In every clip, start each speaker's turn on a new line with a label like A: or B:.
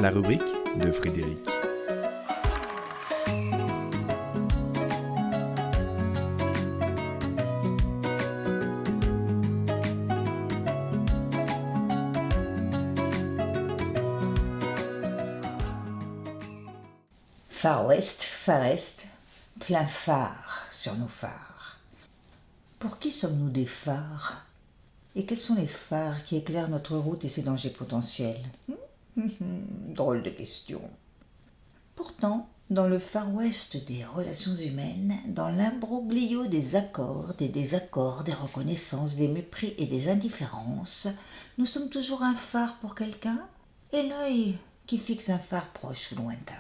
A: la rubrique de Frédéric.
B: Far West, Far Est, plein phare sur nos phares. Pour qui sommes-nous des phares? Et quels sont les phares qui éclairent notre route et ses dangers potentiels? Drôle de question. Pourtant, dans le Far West des relations humaines, dans l'imbroglio des accords, des désaccords, des reconnaissances, des mépris et des indifférences, nous sommes toujours un phare pour quelqu'un et l'œil qui fixe un phare proche ou lointain.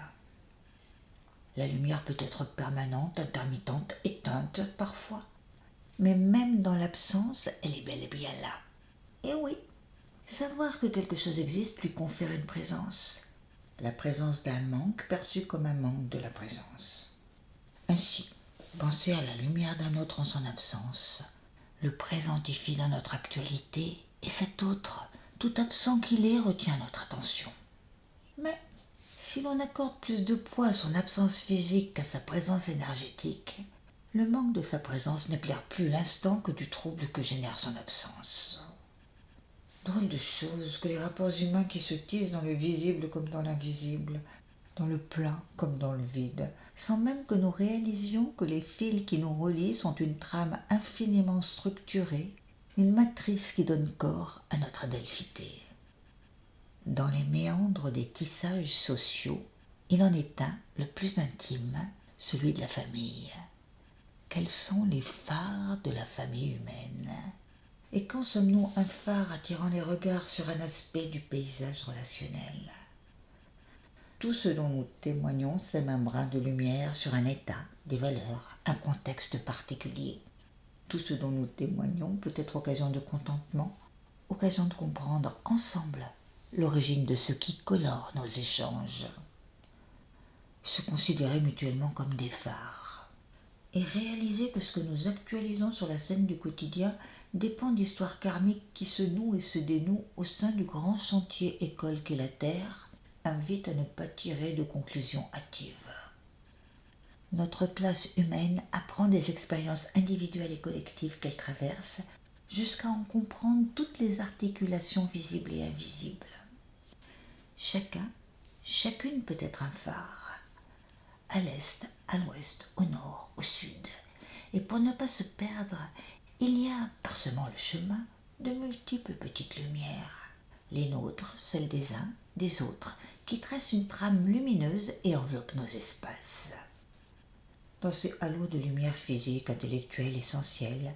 B: La lumière peut être permanente, intermittente, éteinte parfois. Mais même dans l'absence, elle est bel et bien là. Et oui, savoir que quelque chose existe lui confère une présence. La présence d'un manque perçu comme un manque de la présence. Ainsi, penser à la lumière d'un autre en son absence, le présentifie dans notre actualité, et cet autre, tout absent qu'il est, retient notre attention. Mais si l'on accorde plus de poids à son absence physique qu'à sa présence énergétique, le manque de sa présence n'éclaire plus l'instant que du trouble que génère son absence. Drôle de chose que les rapports humains qui se tissent dans le visible comme dans l'invisible, dans le plein comme dans le vide, sans même que nous réalisions que les fils qui nous relient sont une trame infiniment structurée, une matrice qui donne corps à notre adelphité. Dans les méandres des tissages sociaux, il en est un, le plus intime, celui de la famille. Quels sont les phares de la famille humaine? Et quand sommes-nous un phare attirant les regards sur un aspect du paysage relationnel? Tout ce dont nous témoignons sème un brin de lumière sur un état, des valeurs, un contexte particulier. Tout ce dont nous témoignons peut être occasion de contentement, occasion de comprendre ensemble l'origine de ce qui colore nos échanges. Se considérer mutuellement comme des phares et réaliser que ce que nous actualisons sur la scène du quotidien dépend d'histoires karmiques qui se nouent et se dénouent au sein du grand chantier école qu'est la Terre, invite à ne pas tirer de conclusions hâtives. Notre classe humaine apprend des expériences individuelles et collectives qu'elle traverse jusqu'à en comprendre toutes les articulations visibles et invisibles. Chacun, chacune peut être un phare, à l'est, à l'ouest, au nord, au sud. Et pour ne pas se perdre, il y a, parsemant le chemin, de multiples petites lumières, les nôtres, celles des uns, des autres, qui tracent une trame lumineuse et enveloppent nos espaces. Dans ces halos de lumière physique, intellectuelle, essentielle,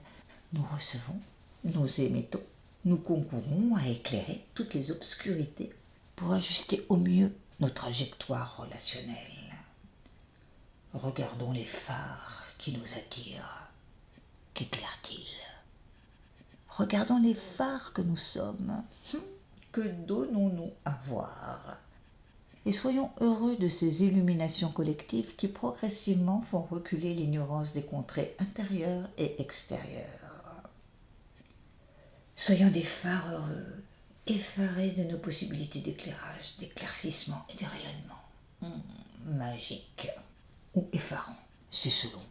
B: nous recevons, nous émettons, nous concourons à éclairer toutes les obscurités pour ajuster au mieux nos trajectoires relationnelles. Regardons les phares qui nous attirent. Qu'éclairent-ils? Regardons les phares que nous sommes. Que donnons-nous à voir? Et soyons heureux de ces illuminations collectives qui progressivement font reculer l'ignorance des contrées intérieures et extérieures. Soyons des phares heureux, effarés de nos possibilités d'éclairage, d'éclaircissement et de rayonnement. Magique ou effarant, c'est selon.